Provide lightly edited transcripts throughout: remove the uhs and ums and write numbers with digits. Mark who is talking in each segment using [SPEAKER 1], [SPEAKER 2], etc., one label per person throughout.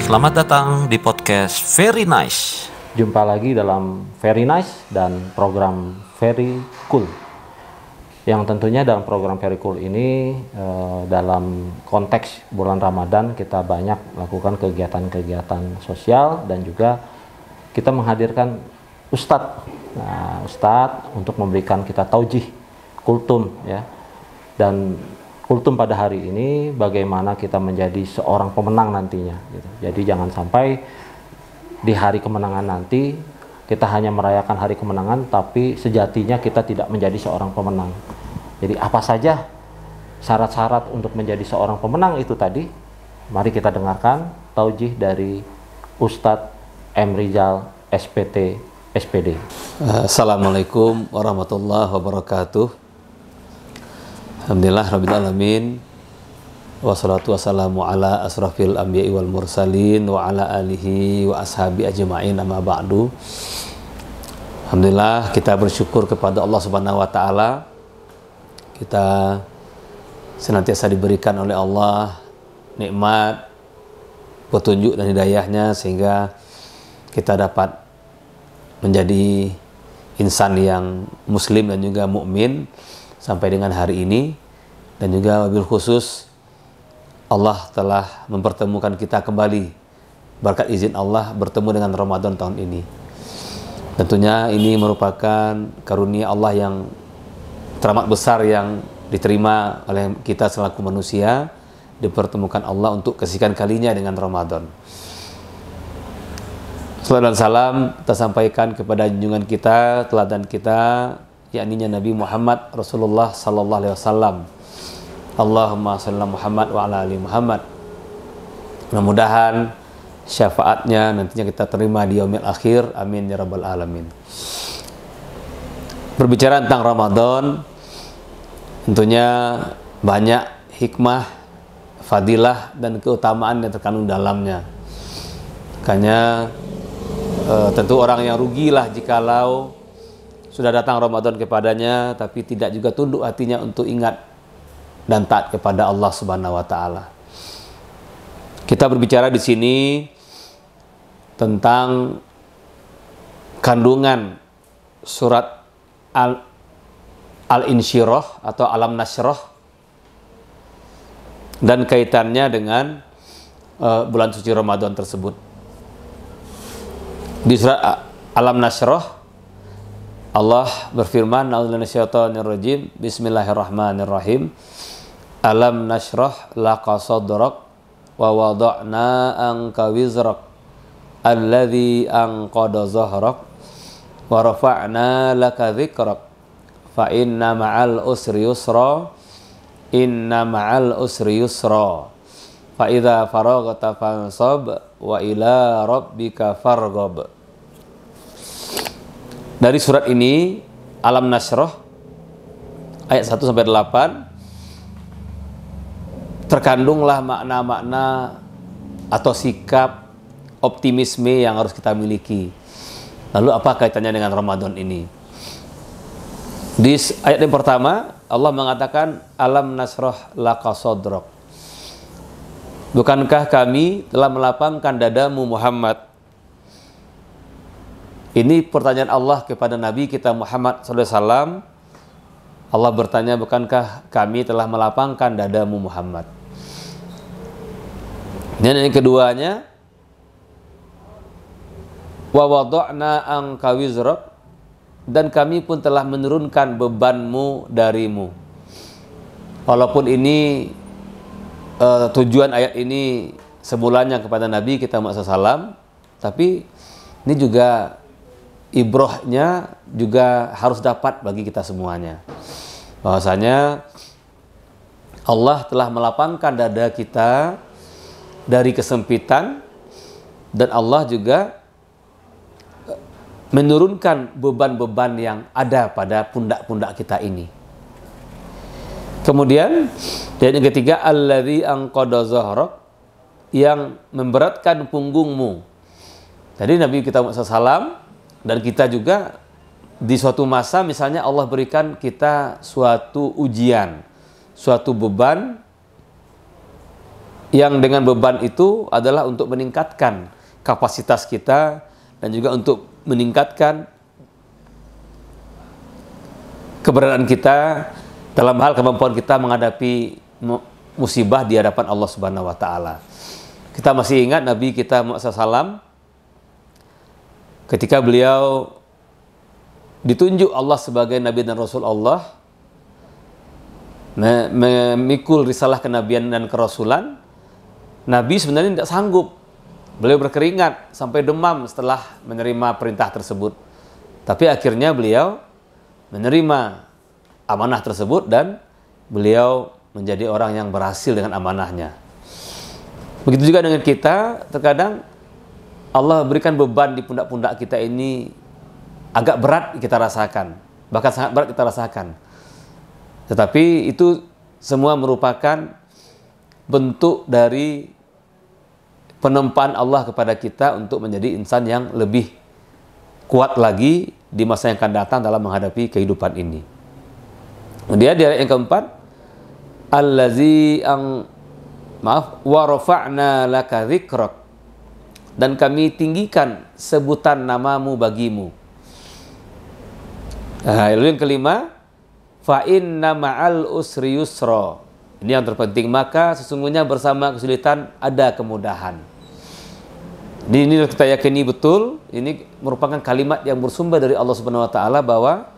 [SPEAKER 1] Selamat datang di podcast Very Nice.
[SPEAKER 2] Jumpa lagi dalam Very Nice dan program Very Cool. Yang tentunya dalam program Very Cool ini dalam konteks bulan Ramadan kita banyak melakukan kegiatan-kegiatan sosial dan juga kita menghadirkan ustadz. Nah, ustadz untuk memberikan kita taujih kultum ya. Dan kultum pada hari ini bagaimana kita menjadi seorang pemenang nantinya gitu. Jadi jangan sampai di hari kemenangan nanti kita hanya merayakan hari kemenangan tapi sejatinya kita tidak menjadi seorang pemenang. Jadi apa saja syarat-syarat untuk menjadi seorang pemenang itu tadi? Mari kita dengarkan taujih dari Ustadz M. Rizal SPT SPD.
[SPEAKER 3] Assalamualaikum warahmatullahi wabarakatuh. Alhamdulillah rabbil alamin. Wassalatu wassalamu ala asrafil anbiya'i wal mursalin wa ala alihi wa ashabi ajma'in amma ba'du. Alhamdulillah kita bersyukur kepada Allah Subhanahu wa taala. Kita senantiasa diberikan oleh Allah nikmat, petunjuk dan hidayahnya sehingga kita dapat menjadi insan yang muslim dan juga mukmin sampai dengan hari ini. Dan juga wabil khusus Allah telah mempertemukan kita kembali berkat izin Allah bertemu dengan Ramadan tahun ini. Tentunya ini merupakan karunia Allah yang teramat besar yang diterima oleh kita selaku manusia, dipertemukan Allah untuk kesekian kalinya dengan Ramadan. Salawat dan salam kita sampaikan kepada junjungan kita, teladan kita, yakni Nabi Muhammad Rasulullah sallallahu alaihi wasallam. Allahumma shalli Muhammad wa ala ali Muhammad. Mudah-mudahan syafaatnya nantinya kita terima di yaumil akhir. Amin ya rabbal alamin. Berbicara tentang Ramadan, tentunya banyak hikmah, fadilah dan keutamaan yang terkandung dalamnya. Makanya tentu orang yang rugilah jikalau sudah datang Ramadan kepadanya tapi tidak juga tunduk hatinya untuk ingat dan taat kepada Allah Subhanahu wa taala. Kita berbicara di sini tentang kandungan surat Al-Insyirah atau Alam Nashrah dan kaitannya dengan bulan suci Ramadan tersebut. Di surat Alam Nashrah Allah berfirman, "A'udzubillahi Bismillahirrahmanirrahim. Alam nashrah laka sadrak wa wada'na anka wizrak alladzi anqadha zahrak wa rafa'na laka dzikrak fa inna ma'al usri yusra inna ma'al usri yusra fa idza faraghta fansab wa ila rabbika farghab." Dari surat ini Alam Nashrah ayat 1 sampai 8 terkandunglah makna-makna atau sikap optimisme yang harus kita miliki. Lalu apa kaitannya dengan Ramadan ini? Di ayat yang pertama Allah mengatakan Alam Nashrah laka sadrak. Bukankah kami telah melapangkan dadamu Muhammad? Ini pertanyaan Allah kepada Nabi kita Muhammad SAW. Allah bertanya, bukankah kami telah melapangkan dadamu Muhammad? Dan yang keduanya, wa wada'na anka wizrak, dan kami pun telah menurunkan bebanmu darimu. Walaupun ini tujuan ayat ini semulanya kepada Nabi kita Muhammad SAW, tapi ini juga ibrahnya juga harus dapat bagi kita semuanya. Bahwasanya Allah telah melapangkan dada kita dari kesempitan dan Allah juga menurunkan beban-beban yang ada pada pundak-pundak kita ini. Kemudian yang ketiga, alladzi anqadha zahrak, yang memberatkan punggungmu. Jadi Nabi kita Muhammad SAW dan kita juga di suatu masa misalnya Allah berikan kita suatu ujian, suatu beban yang dengan beban itu adalah untuk meningkatkan kapasitas kita dan juga untuk meningkatkan keberadaan kita dalam hal kemampuan kita menghadapi musibah di hadapan Allah Subhanahu wa taala. Kita masih ingat Nabi kita Muhammad SAW ketika beliau ditunjuk Allah sebagai Nabi dan Rasul Allah, memikul risalah kenabian dan kerasulan, Nabi sebenarnya tidak sanggup. Beliau berkeringat sampai demam setelah menerima perintah tersebut. Tapi akhirnya beliau menerima amanah tersebut dan beliau menjadi orang yang berhasil dengan amanahnya. Begitu juga dengan kita, terkadang Allah berikan beban di pundak-pundak kita ini agak berat kita rasakan, bahkan sangat berat kita rasakan. Tetapi itu semua merupakan bentuk dari penempaan Allah kepada kita untuk menjadi insan yang lebih kuat lagi di masa yang akan datang dalam menghadapi kehidupan ini. Kemudian di ayat yang keempat, allazi wa rafa'na laka dzikrak, dan kami tinggikan sebutan namamu bagimu. Lalu yang kelima, fa inna ma'al usri yusra. Ini yang terpenting, maka sesungguhnya bersama kesulitan ada kemudahan. Ini kita yakini betul, ini merupakan kalimat yang bersumber dari Allah Subhanahu wa taala bahwa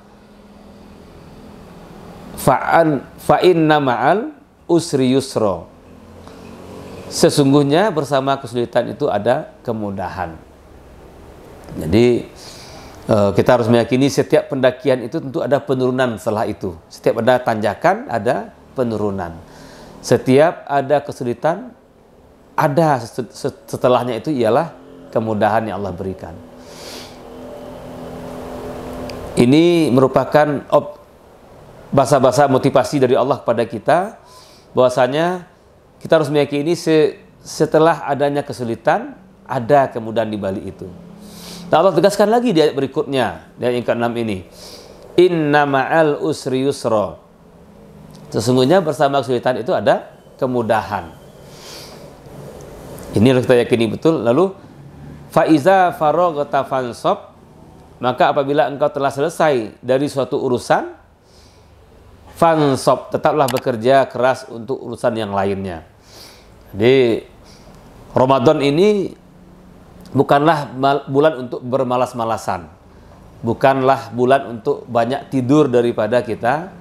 [SPEAKER 3] fa inna ma'al usri yusra. Sesungguhnya bersama kesulitan itu ada kemudahan. Jadi kita harus meyakini setiap pendakian itu tentu ada penurunan setelah itu. Setiap ada tanjakan ada penurunan. Setiap ada kesulitan ada setelahnya itu ialah kemudahan yang Allah berikan. Ini merupakan bahasa-bahasa motivasi dari Allah kepada kita bahwasanya kita harus meyakini setelah adanya kesulitan ada kemudahan di balik itu. Nah, Allah tegaskan lagi di ayat berikutnya, di ayat yang ke-6 ini. Inna ma'al usri yusra. Sesungguhnya bersama kesulitan itu ada kemudahan. Ini harus kita yakini betul. Lalu faiza faraghta fansab, maka apabila engkau telah selesai dari suatu urusan, fansab, tetaplah bekerja keras untuk urusan yang lainnya. Jadi Ramadan ini bukanlah bulan untuk bermalas-malasan, bukanlah bulan untuk banyak tidur daripada kita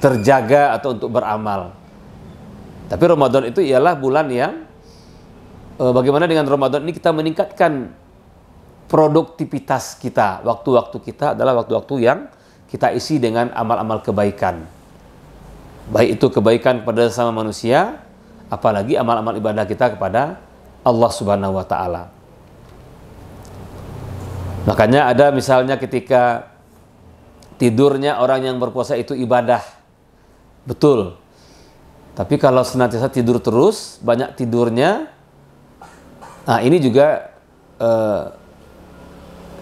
[SPEAKER 3] terjaga atau untuk beramal. Tapi Ramadan itu ialah bulan yang bagaimana dengan Ramadan ini kita meningkatkan produktivitas kita. Waktu-waktu kita adalah waktu-waktu yang kita isi dengan amal-amal kebaikan. Baik itu kebaikan kepada sesama manusia, apalagi amal-amal ibadah kita kepada Allah Subhanahu wa taala. Makanya ada misalnya ketika tidurnya orang yang berpuasa itu ibadah. Betul. Tapi kalau senantiasa tidur terus, banyak tidurnya, nah ini juga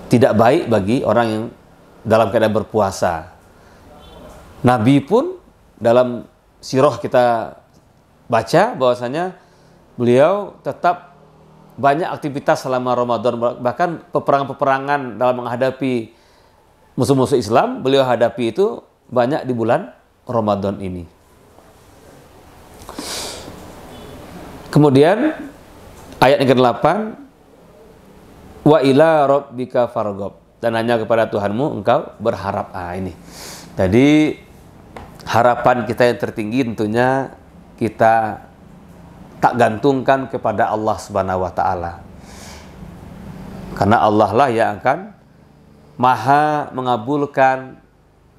[SPEAKER 3] tidak baik bagi orang yang dalam keadaan berpuasa. Nabi pun dalam sirah kita baca bahwasanya beliau tetap banyak aktivitas selama Ramadan, bahkan peperangan-peperangan dalam menghadapi musuh-musuh Islam beliau hadapi itu banyak di bulan Ramadan ini. Kemudian ayat yang ke-8, wa ila rabbika farghab, dan hanya kepada Tuhanmu engkau berharap. Ini. Jadi harapan kita yang tertinggi tentunya kita tak gantungkan kepada Allah Subhanahu wa taala. Karena Allah lah yang akan maha mengabulkan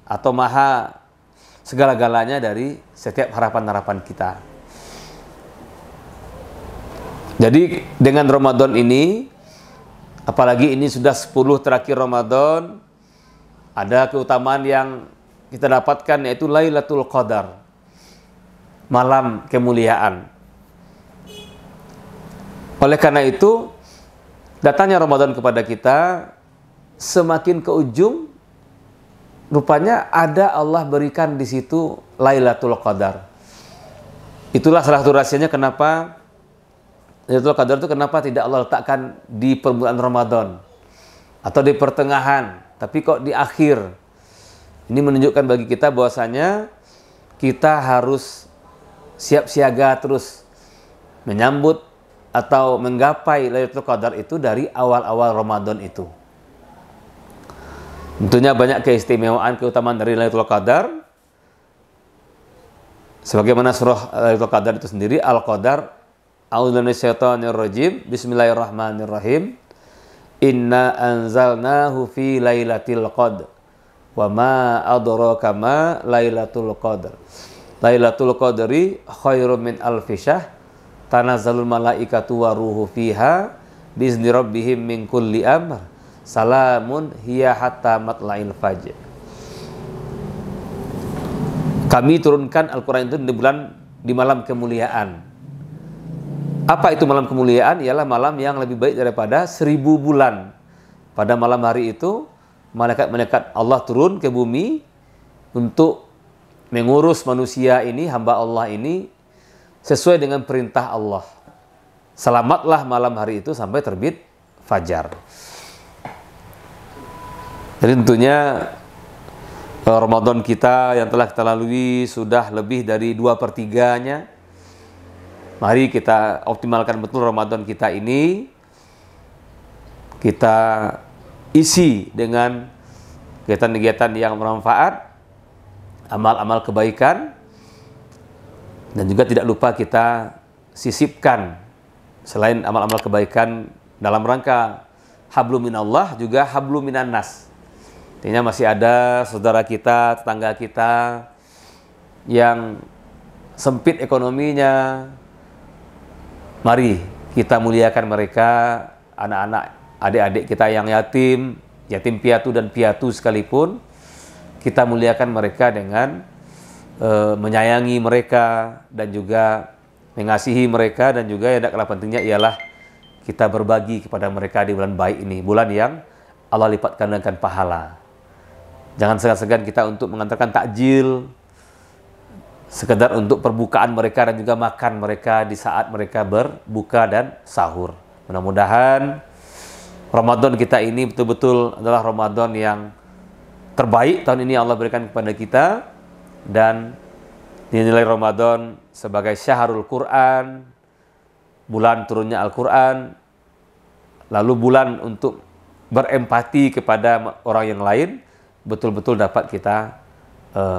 [SPEAKER 3] atau maha segala-galanya dari setiap harapan-harapan kita. Jadi dengan Ramadan ini, apalagi ini sudah 10 terakhir Ramadan, ada keutamaan yang kita dapatkan yaitu Lailatul Qadar, malam kemuliaan. Oleh karena itu, datangnya Ramadan kepada kita, semakin ke ujung, rupanya ada Allah berikan di situ Lailatul Qadar. Itulah salah satu rahasianya kenapa Lailatul Qadar itu kenapa tidak Allah letakkan di permulaan Ramadan atau di pertengahan, tapi kok di akhir. Ini menunjukkan bagi kita bahwasanya kita harus siap siaga terus menyambut atau menggapai Lailatul Qadar itu dari awal-awal Ramadan itu. Tentunya banyak keistimewaan, keutamaan dari Lailatul Qadar. Sebagaimana surah Lailatul Qadar itu sendiri, Al-Qadar, A'udzubillahi minasyaitonirrajim, Bismillahirrahmanirrahim. Inna anzalnahu fi lailatul qadr. Wa ma adraka ma lailatul qadr. Lailatul qadri khairum min alfi syahr. Tanazzalul malaikatu wa ruhu fiha biizni rabbihim min kulli amr. Salamun hiya hatta matla'il fajr. Kami turunkan Al-Qur'an itu di malam kemuliaan. Apa itu malam kemuliaan? Ialah malam yang lebih baik daripada 1000 bulan. Pada malam hari itu, malaikat-malaikat Allah turun ke bumi untuk mengurus manusia ini, hamba Allah ini, sesuai dengan perintah Allah. Selamatlah malam hari itu sampai terbit fajar. Jadi tentunya Ramadan kita yang telah kita lalui sudah lebih dari 2/3-nya. Mari kita optimalkan betul Ramadan kita ini. Kita isi dengan kegiatan-kegiatan yang bermanfaat, amal-amal kebaikan, dan juga tidak lupa kita sisipkan selain amal-amal kebaikan dalam rangka hablum minallah, juga hablum minan nas. Artinya masih ada saudara kita, tetangga kita yang sempit ekonominya. Mari kita muliakan mereka, anak-anak, adik-adik kita yang yatim, yatim piatu dan piatu sekalipun. Kita muliakan mereka dengan menyayangi mereka dan juga mengasihi mereka, dan juga yang tidak kalah pentingnya ialah kita berbagi kepada mereka di bulan baik ini, bulan yang Allah lipat gandakan pahala. Jangan segan-segan kita untuk mengantarkan takjil, sekedar untuk perbukaan mereka dan juga makan mereka di saat mereka berbuka dan sahur. Mudah-mudahan Ramadan kita ini betul-betul adalah Ramadan yang terbaik tahun ini Allah berikan kepada kita, dan dinilai Ramadan sebagai syahrul Quran, bulan turunnya Al-Quran, lalu bulan untuk berempati kepada orang yang lain, betul-betul dapat kita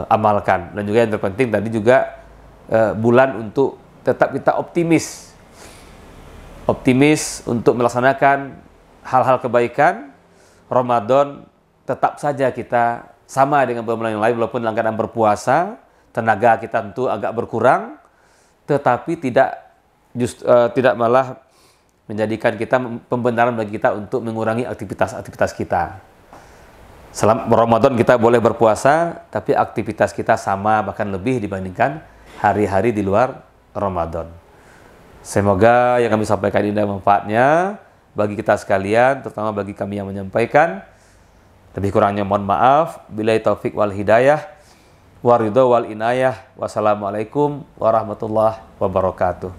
[SPEAKER 3] amalkan. Dan juga yang terpenting tadi juga bulan untuk tetap kita optimis untuk melaksanakan hal-hal kebaikan. Ramadan tetap saja kita sama dengan bulan yang lain, walaupun dalam keadaan berpuasa tenaga kita tentu agak berkurang, tetapi tidak malah menjadikan kita pembenaran bagi kita untuk mengurangi aktivitas kita. Selama Ramadan kita boleh berpuasa, tapi aktivitas kita sama bahkan lebih dibandingkan hari-hari di luar Ramadan. Semoga yang kami sampaikan ini ada manfaatnya bagi kita sekalian, terutama bagi kami yang menyampaikan. Lebih kurangnya mohon maaf. Billahi taufik wal hidayah, waridho wal inayah. Wassalamualaikum warahmatullahi wabarakatuh.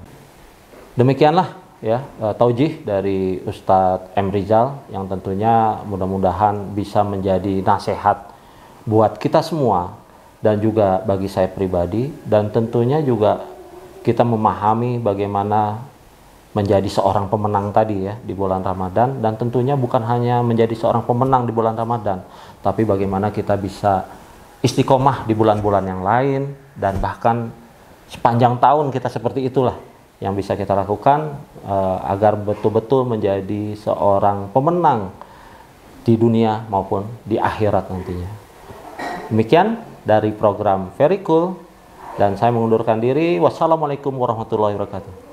[SPEAKER 2] Demikianlah ya taujih dari Ustadz M. Rizal yang tentunya mudah-mudahan bisa menjadi nasihat buat kita semua dan juga bagi saya pribadi, dan tentunya juga kita memahami bagaimana menjadi seorang pemenang tadi ya di bulan Ramadan, dan tentunya bukan hanya menjadi seorang pemenang di bulan Ramadan, tapi bagaimana kita bisa istiqomah di bulan-bulan yang lain, dan bahkan sepanjang tahun kita seperti itulah yang bisa kita lakukan agar betul-betul menjadi seorang pemenang di dunia maupun di akhirat nantinya. Demikian dari program Very Cool, dan saya mengundurkan diri. Wassalamualaikum warahmatullahi wabarakatuh.